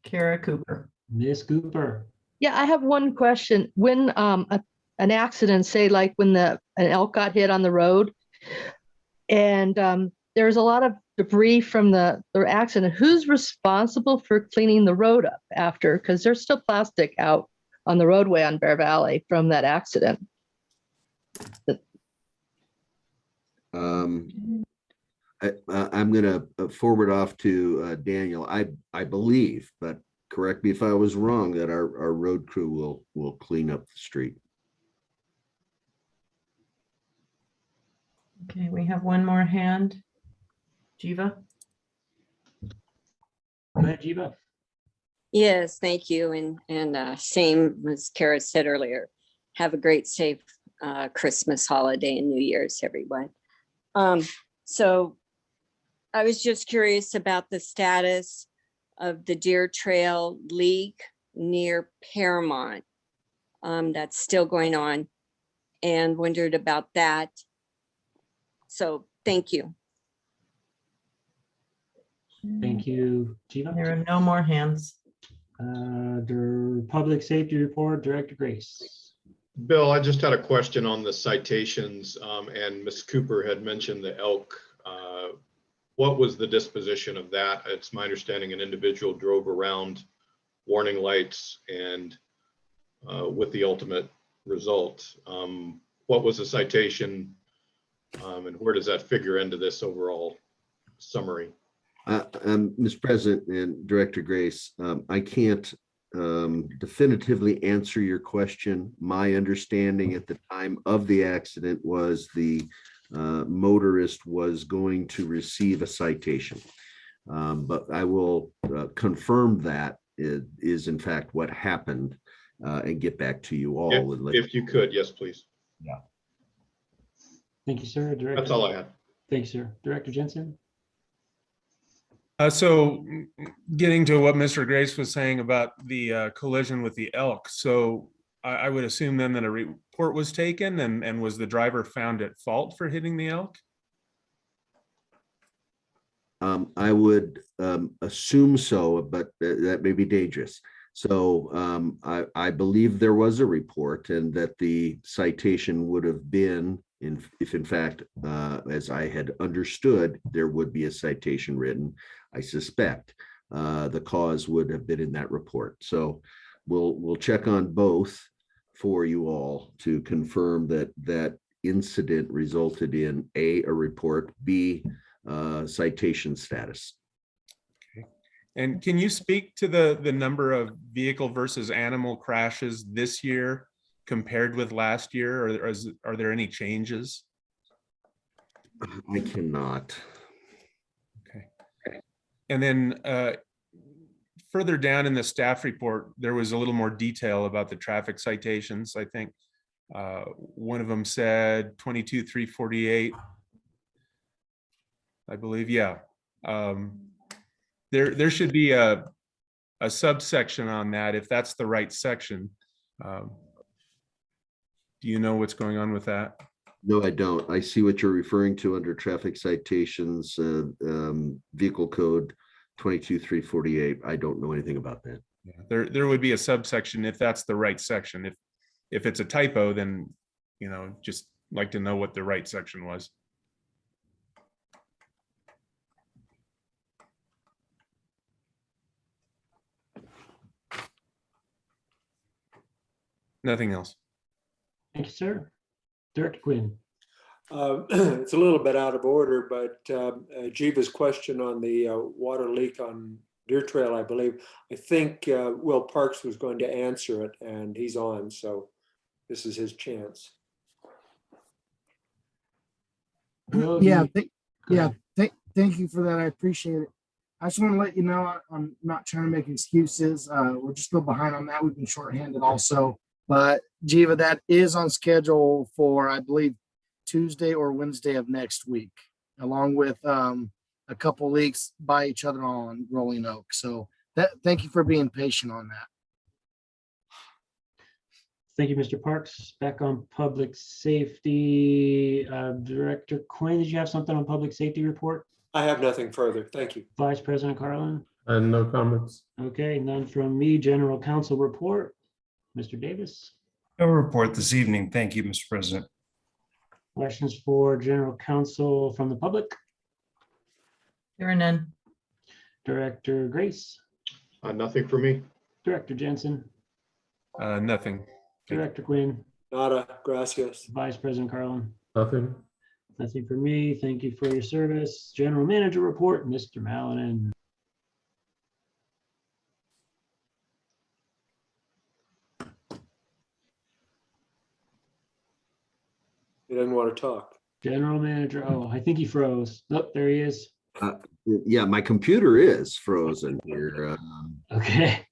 Kara Cooper. Miss Cooper? Yeah, I have one question. When an accident, say like when an elk got hit on the road and there's a lot of debris from the accident, who's responsible for cleaning the road up after? Because there's still plastic out on the roadway on Bear Valley from that accident. I'm going to forward off to Daniel. I believe, but correct me if I was wrong, that our road crew will clean up the street. Okay, we have one more hand. Jiva? Go ahead, Jiva. Yes, thank you. And same as Kara said earlier, have a great, safe Christmas holiday and New Year's, everyone. So I was just curious about the status of the Deer Trail leak near Paramount. That's still going on, and wondered about that. So thank you. Thank you, Jiva. There are no more hands. The Public Safety Report, Director Grace. Bill, I just had a question on the citations, and Ms. Cooper had mentioned the elk. What was the disposition of that? It's my understanding an individual drove around warning lights and with the ultimate result. What was the citation, and where does that figure into this overall summary? Mr. President and Director Grace, I can't definitively answer your question. My understanding at the time of the accident was the motorist was going to receive a citation. But I will confirm that it is in fact what happened and get back to you all. If you could, yes, please. Thank you, sir. Director. That's all I had. Thank you, sir. Director Jensen. So getting to what Mr. Grace was saying about the collision with the elk. So I would assume then that a report was taken and was the driver found at fault for hitting the elk? I would assume so, but that may be dangerous. So I believe there was a report and that the citation would have been, if in fact, as I had understood, there would be a citation written. I suspect the cause would have been in that report. So we'll check on both for you all to confirm that that incident resulted in a report, B, citation status. Okay. And can you speak to the number of vehicle versus animal crashes this year compared with last year, or are there any changes? I cannot. Okay. And then further down in the staff report, there was a little more detail about the traffic citations. I think one of them said 22,348. I believe, yeah. There should be a subsection on that if that's the right section. Do you know what's going on with that? No, I don't. I see what you're referring to under traffic citations, vehicle code 22,348. I don't know anything about that. Yeah, there would be a subsection if that's the right section. If it's a typo, then, just like to know what the right section was. Nothing else. Thank you, sir. Director Quinn. It's a little bit out of order, but Jiva's question on the water leak on Deer Trail, I believe, I think Will Parks was going to answer it, and he's on, so this is his chance. Will, Yeah, you- thank you for that. I appreciate it. I just want to let you know I'm not trying to make excuses. We're just a little behind on that. We've been shorthanded also. But Jiva, that is on schedule for, I believe, Tuesday or Wednesday of next week, along with a couple leaks by each other on Rolling Oak. So thank you for being patient on that. Thank you, Mr. Parks. Back on public safety. Director Quinn, did you have something on public safety report? I have nothing further. Thank you. Vice President Carlin? And no comments. Okay, none from me. General Counsel report. Mr. Davis? No report this evening. Thank you, Mr. President. Questions for General Counsel from the public? There are none. Director Grace? Nothing for me. Director Jensen? Nothing. Director Quinn? Nada, gracias. Vice President Carlin. Nothing. Nothing for me. Thank you for your service. General Manager report, Mr. Mallon. He doesn't want to talk. General Manager, oh, I think he froze. Nope, there he is. Yeah, my computer is frozen here. Okay.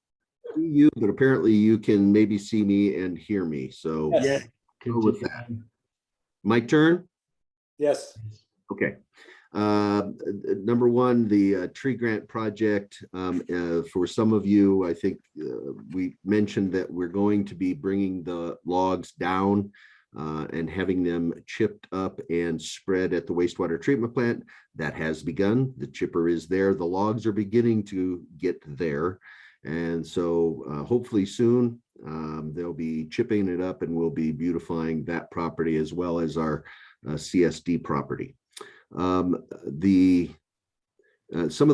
You, but apparently you can maybe see me and hear me. So Yeah. go with continue that. on. My turn. Yes. Okay. Number one, the tree grant project. For some of you, I think we mentioned that we're going to be bringing the logs down and having them chipped up and spread at the wastewater treatment plant. That has begun. The chipper is there. The logs are beginning to get there. And so hopefully soon they'll be chipping it up and we'll be beautifying that property as well as our CSD property. Some of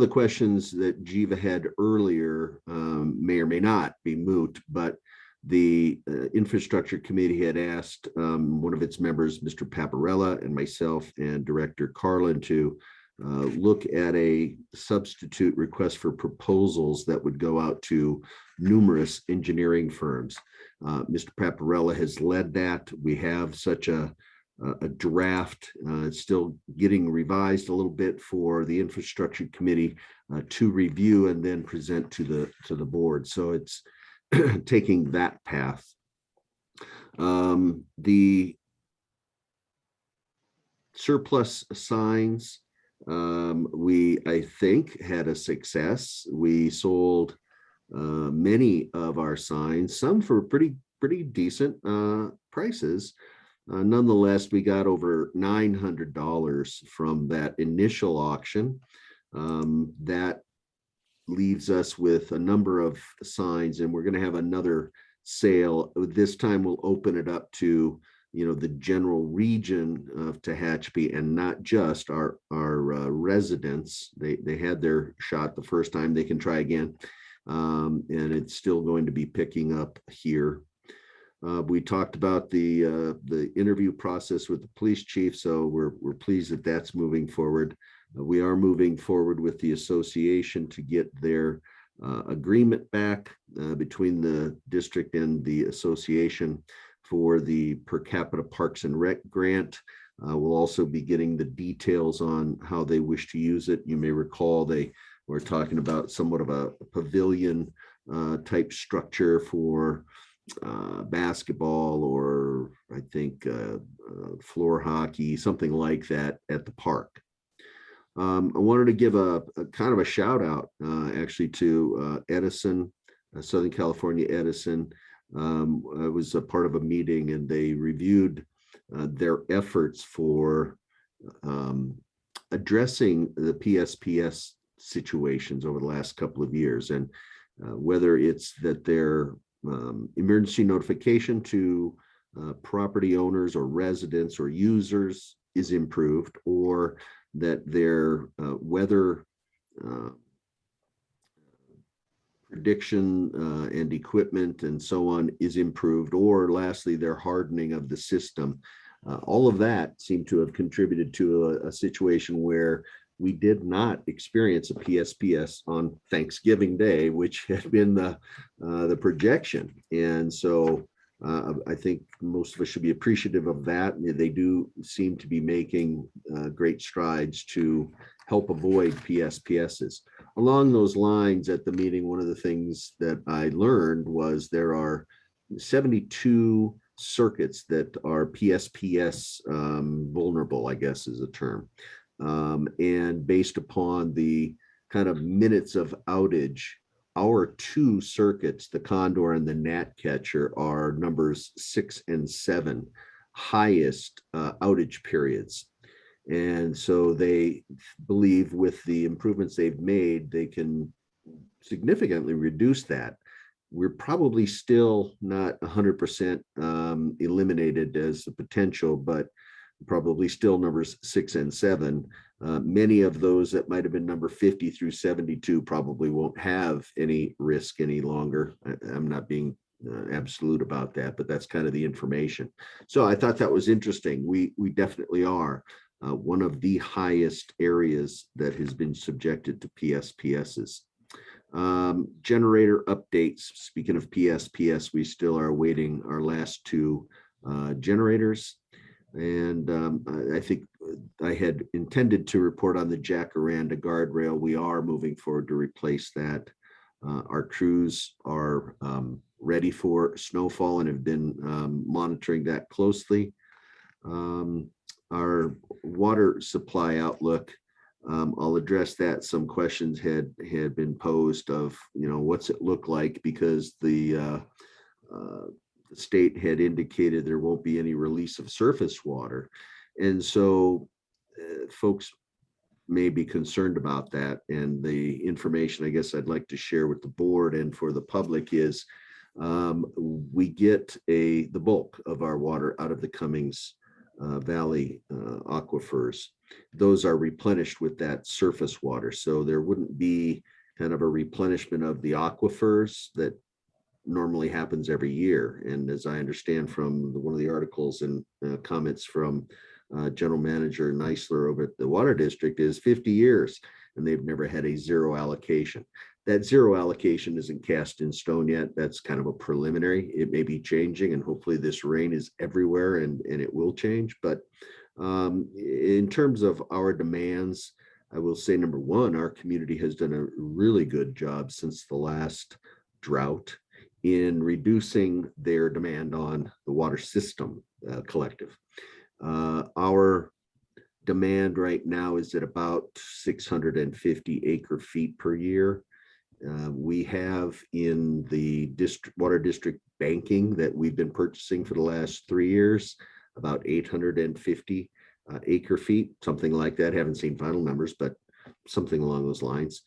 the questions that Jiva had earlier may or may not be moot, but the infrastructure committee had asked one of its members, Mr. Paparella, and myself and Director Carlin to look at a substitute request for proposals that would go out to numerous engineering firms. Mr. Paparella has led that. We have such a draft. It's still getting revised a little bit for the infrastructure committee to review and then present to the board. So it's taking that path. The surplus signs, I think, had a success. We sold many of our signs, some for pretty decent prices. Nonetheless, we got over $900 from that initial auction. That leaves us with a number of signs, and we're going to have another sale. This time we'll open it up to, the general region of Tehachapi and not just our residents. They had their shot the first time. They can try again, and it's still going to be picking up here. We talked about the interview process with the police chief, so we're pleased that that's moving forward. We are moving forward with the association to get their agreement back between the district and the association for the per capita Parks and Rec grant. We'll also be getting the details on how they wish to use it. You may recall they were talking about somewhat of a pavilion type structure for basketball, or I think floor hockey, something like that at the park. I wanted to give a kind of a shout out actually to Edison, Southern California Edison. I was a part of a meeting and they reviewed their efforts for addressing the PSPS situations over the last couple of years, and whether it's that their emergency notification to property owners or residents or users is improved, or that their weather prediction and equipment and so on is improved, or lastly, their hardening of the system. All of that seemed to have contributed to a situation where we did not experience a PSPS on Thanksgiving Day, which had been the projection. And so I think most of us should be appreciative of that. They do seem to be making great strides to help avoid PSPSs. Along those lines, at the meeting, one of the things that I learned was there are 72 circuits that are PSPS vulnerable, I guess is a term. And based upon the kind of minutes of outage, our two circuits, the Condor and the Gnatcatcher, are numbers 6 and 7 highest outage periods. And so they believe with the improvements they've made, they can significantly reduce that. We're probably still not 100% eliminated as a potential, but probably still numbers 6 and 7. Many of those that might have been number 50 through 72 probably won't have any risk any longer. I'm not being absolute about that, but that's kind of the information. So I thought that was interesting. We definitely are one of the highest areas that has been subjected to PSPSs. Generator updates. Speaking of PSPS, we still are awaiting our last two generators. And I think I had intended to report on the Jacaranda guardrail. We are moving forward to replace that. Our crews are ready for snowfall and have been monitoring that closely. Our water supply outlook, I'll address that. Some questions had been posed of, what's it look like, because the state had indicated there won't be any release of surface water. And so folks may be concerned about that. And the information I guess I'd like to share with the board and for the public is we get the bulk of our water out of the Cummings Valley aquifers. Those are replenished with that surface water. So there wouldn't be kind of a replenishment of the aquifers that normally happens every year. And as I understand from one of the articles and comments from General Manager Neisler over at the Water District, is 50 years and they've never had a zero allocation. That zero allocation isn't cast in stone yet. That's kind of a preliminary. It may be changing, and hopefully this rain is everywhere and it will change. But in terms of our demands, I will say, number one, our community has done a really good job since the last drought in reducing their demand on the water system collective. Our demand right now is at about 650 acre feet per year. We have in the water district banking that we've been purchasing for the last 3 years, about 850 acre feet, something like that. Haven't seen final numbers, but something along those lines.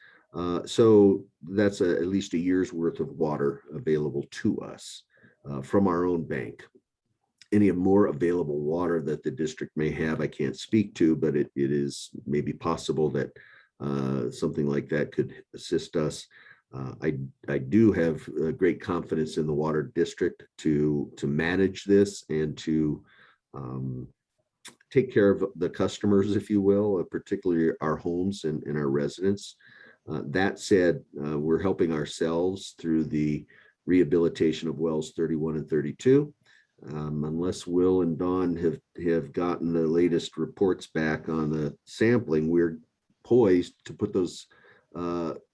So that's at least a year's worth of water available to us from our own bank. Any more available water that the district may have, I can't speak to, but it is maybe possible that something like that could assist us. I do have great confidence in the water district to manage this and to take care of the customers, if you will, particularly our homes and our residents. That said, we're helping ourselves through the rehabilitation of wells 31 and 32. Unless Will and Dawn have gotten the latest reports back on the sampling, we're poised to put those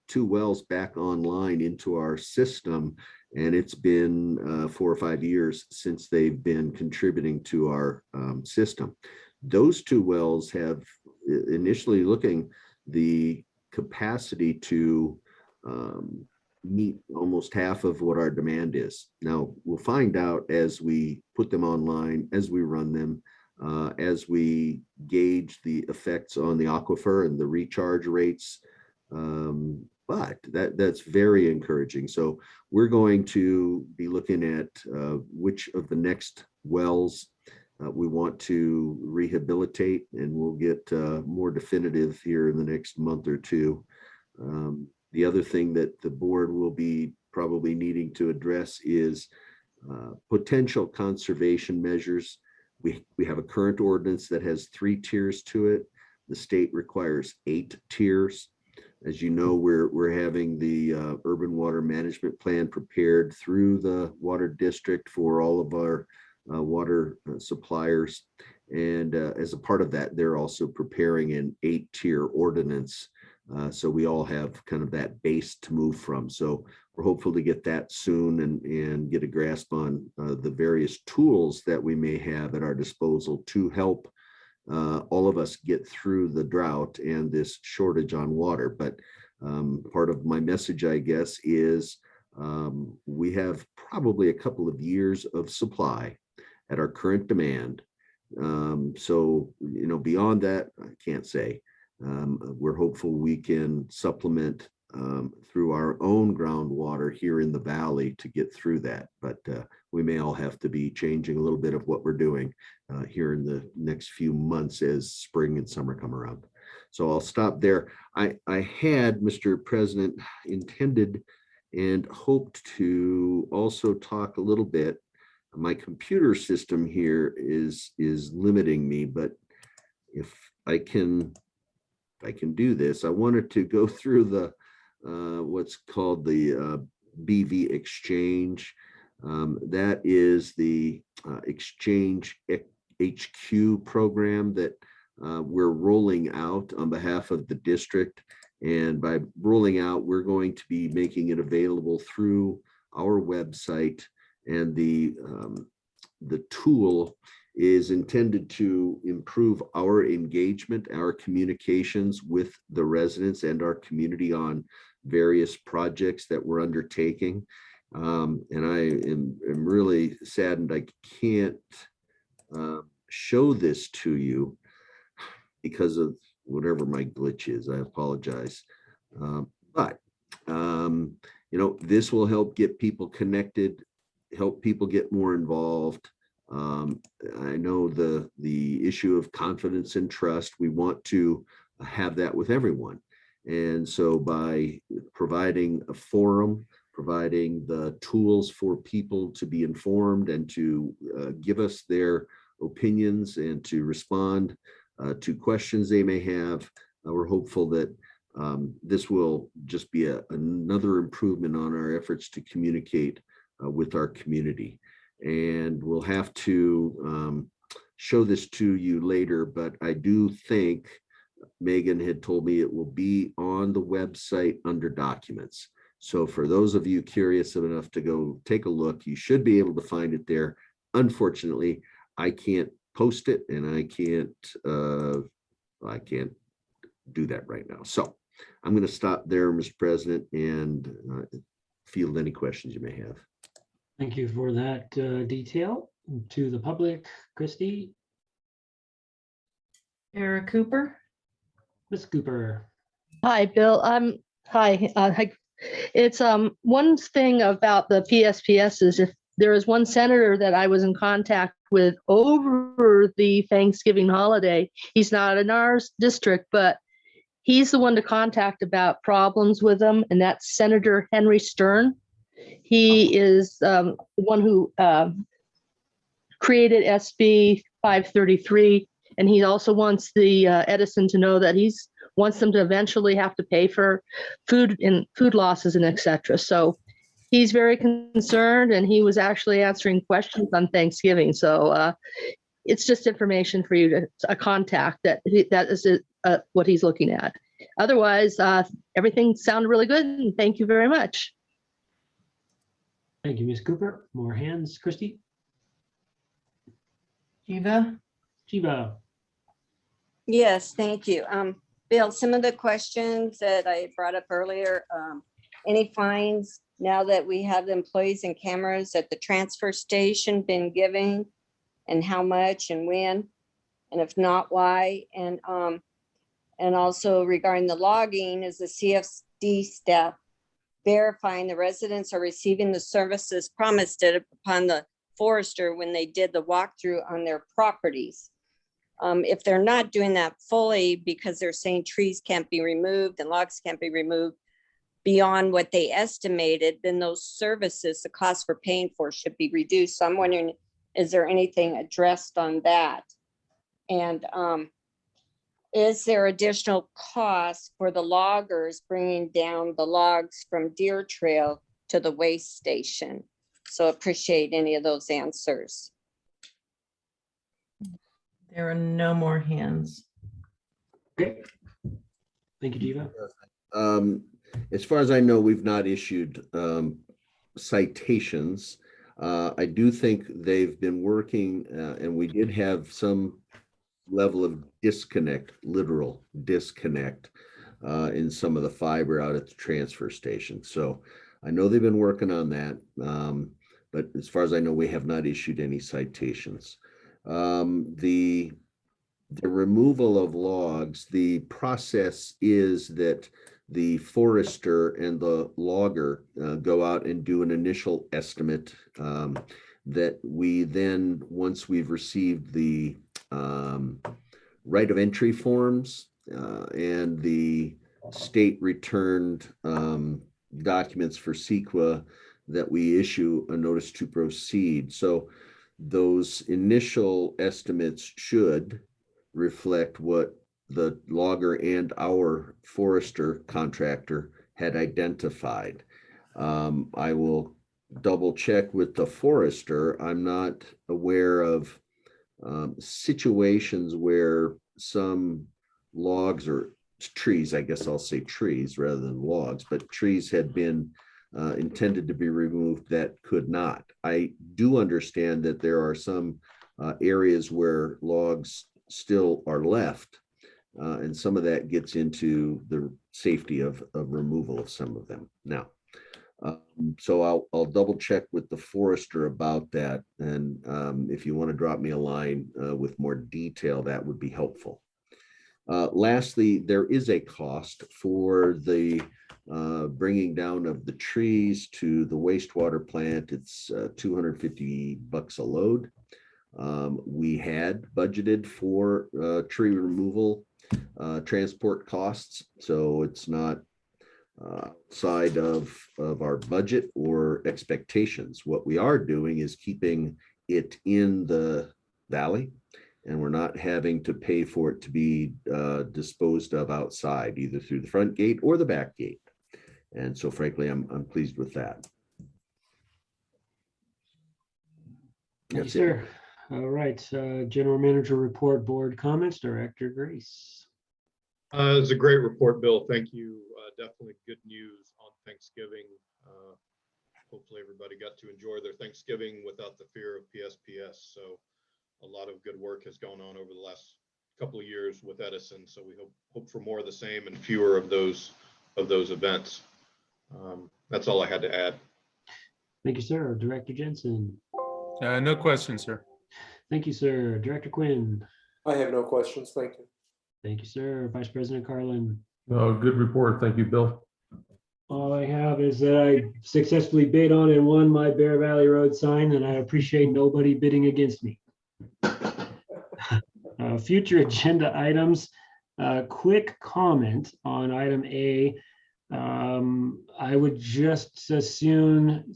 two wells back online into our system. And it's been 4 or 5 years since they've been contributing to our system. Those two wells have initially looking the capacity to meet almost half of what our demand is. Now, we'll find out as we put them online, as we run them, as we gauge the effects on the aquifer and the recharge rates. But that's very encouraging. So we're going to be looking at which of the next wells we want to rehabilitate, and we'll get more definitive here in the next month or two. The other thing that the board will be probably needing to address is potential conservation measures. We have a current ordinance that has 3 tiers to it. The state requires 8 tiers. As you know, we're having the urban water management plan prepared through the water district for all of our water suppliers. And as a part of that, they're also preparing an 8-tier ordinance. So we all have kind of that base to move from. So we're hopeful to get that soon and get a grasp on the various tools that we may have at our disposal to help all of us get through the drought and this shortage on water. But part of my message, I guess, is we have probably a couple of years of supply at our current demand. So, beyond that, I can't say. We're hopeful we can supplement through our own groundwater here in the valley to get through that. But we may all have to be changing a little bit of what we're doing here in the next few months as spring and summer come around. So I'll stop there. I had, Mr. President, intended and hoped to also talk a little bit. My computer system here is limiting me, but if I can do this, I wanted to go through the what's called the BV Exchange. That is the Exchange HQ program that we're rolling out on behalf of the district. And by rolling out, we're going to be making it available through our website. And the tool is intended to improve our engagement, our communications with the residents and our community on various projects that we're undertaking. And I am really saddened I can't show this to you because of whatever my glitch is. I apologize. But you know, this will help get people connected, help people get more involved. I know the issue of confidence and trust, we want to have that with everyone. And so by providing a forum, providing the tools for people to be informed and to give us their opinions and to respond to questions they may have, we're hopeful that this will just be another improvement on our efforts to communicate with our community. And we'll have to show this to you later, but I do think Megan had told me it will be on the website under documents. So for those of you curious enough to go take a look, you should be able to find it there. Unfortunately, I can't post it and I can't do that right now. So I'm going to stop there, Mr. President, and field any questions you may have. Thank you for that detail. To the public, Christy, Eric Cooper. Ms. Cooper. Hi, Bill. Hi. It's one thing about the PSPS is if there is one senator that I was in contact with over the Thanksgiving holiday, he's not in our district, but he's the one to contact about problems with them, and that's Senator Henry Stern. He is the one who created SB 533, and he also wants the Edison to know that he's wants them to eventually have to pay for food losses and etc. So he's very concerned, and he was actually answering questions on Thanksgiving. So it's just information for you to contact that is what he's looking at. Otherwise, everything sounded really good, and thank you very much. Thank you, Ms. Cooper. More hands, Christy. Jiva. Jiva. Yes, thank you. Bill, some of the questions that I brought up earlier, any fines now that we have the employees and cameras at the transfer station been given, and how much and when, and if not, why? And also regarding the logging, is the CFD staff verifying the residents are receiving the services promised upon the forester when they did the walkthrough on their properties? If they're not doing that fully because they're saying trees can't be removed and logs can't be removed beyond what they estimated, then those services, the cost for paying for, should be reduced. So I'm wondering, is there anything addressed on that? And is there additional cost for the loggers bringing down the logs from Deer Trail to the waste station? So appreciate any of those answers. There are no more hands. Okay. Thank you, Jiva. As far as I know, we've not issued citations. I do think they've been working, and we did have some level of disconnect, literal disconnect, in some of the fiber out at the transfer station. So I know they've been working on that, but as far as I know, we have not issued any citations. The removal of logs, the process is that the forester and the logger go out and do an initial estimate that we then, once we've received the right of entry forms and the state returned documents for CEQA that we issue a notice to proceed. So those initial estimates should reflect what the logger and our forester contractor had identified. I will double check with the forester. I'm not aware of situations where some logs or trees, I guess I'll say trees rather than logs, but trees had been intended to be removed that could not. I do understand that there are some areas where logs still are left, and some of that gets into the safety of removal of some of them. Now, so I'll double check with the forester about that, and if you want to drop me a line with more detail, that would be helpful. Lastly, there is a cost for the bringing down of the trees to the wastewater plant. It's $250 a load. We had budgeted for tree removal transport costs, so it's not outside of our budget or expectations. What we are doing is keeping it in the valley, and we're not having to pay for it to be disposed of outside, either through the front gate or the back gate. And so frankly, I'm pleased with that. Thank you, That's it. sir. All right, General Manager report, board comments, Director Grace. It's a great report, Bill. Thank you. Definitely good news on Thanksgiving. Hopefully everybody got to enjoy their Thanksgiving without the fear of PSPS. So a lot of good work has gone on over the last couple of years with Edison. So we hope for more of the same and fewer of those events. That's all I had to add. Thank you, sir. Director Jensen. No questions, sir. Thank you, sir. Director Quinn. I have no questions. Thank you. Thank you, sir. Vice President Carlin. Good report. Thank you, Bill. All I have is that I successfully bid on and won my Bear Valley Road sign, and I appreciate nobody bidding against me. Future agenda items. Quick comment on item A. I would just as soon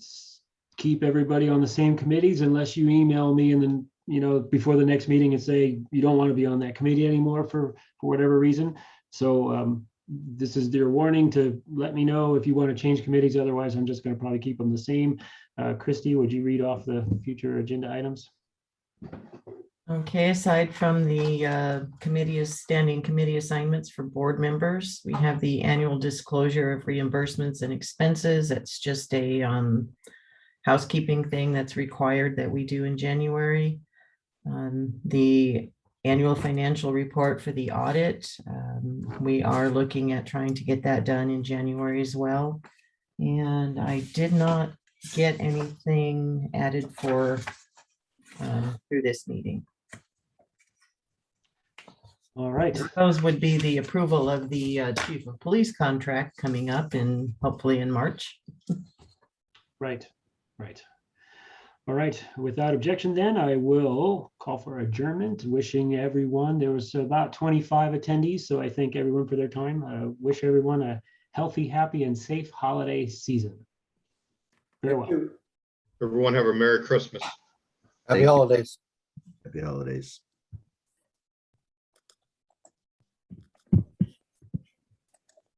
keep everybody on the same committees unless you email me and then, before the next meeting and say you don't want to be on that committee anymore for whatever reason. So this is your warning to let me know if you want to change committees. Otherwise, I'm just going to probably keep them the same. Christy, would you read off the future agenda items? Okay, aside from the standing committee assignments for board members, we have the annual disclosure of reimbursements and expenses. It's just a housekeeping thing that's required that we do in January. The annual financial report for the audit. We are looking at trying to get that done in January as well. And I did not get anything added for through this meeting. All right. Those would be the approval of the chief of police contract coming up in hopefully in March. Right. All right, without objection then, I will call for adjournment, wishing everyone, there was about 25 attendees, so I thank everyone for their time. Wish everyone a healthy, happy, and safe holiday season. Farewell. Everyone have a Merry Christmas. Happy holidays. Happy holidays.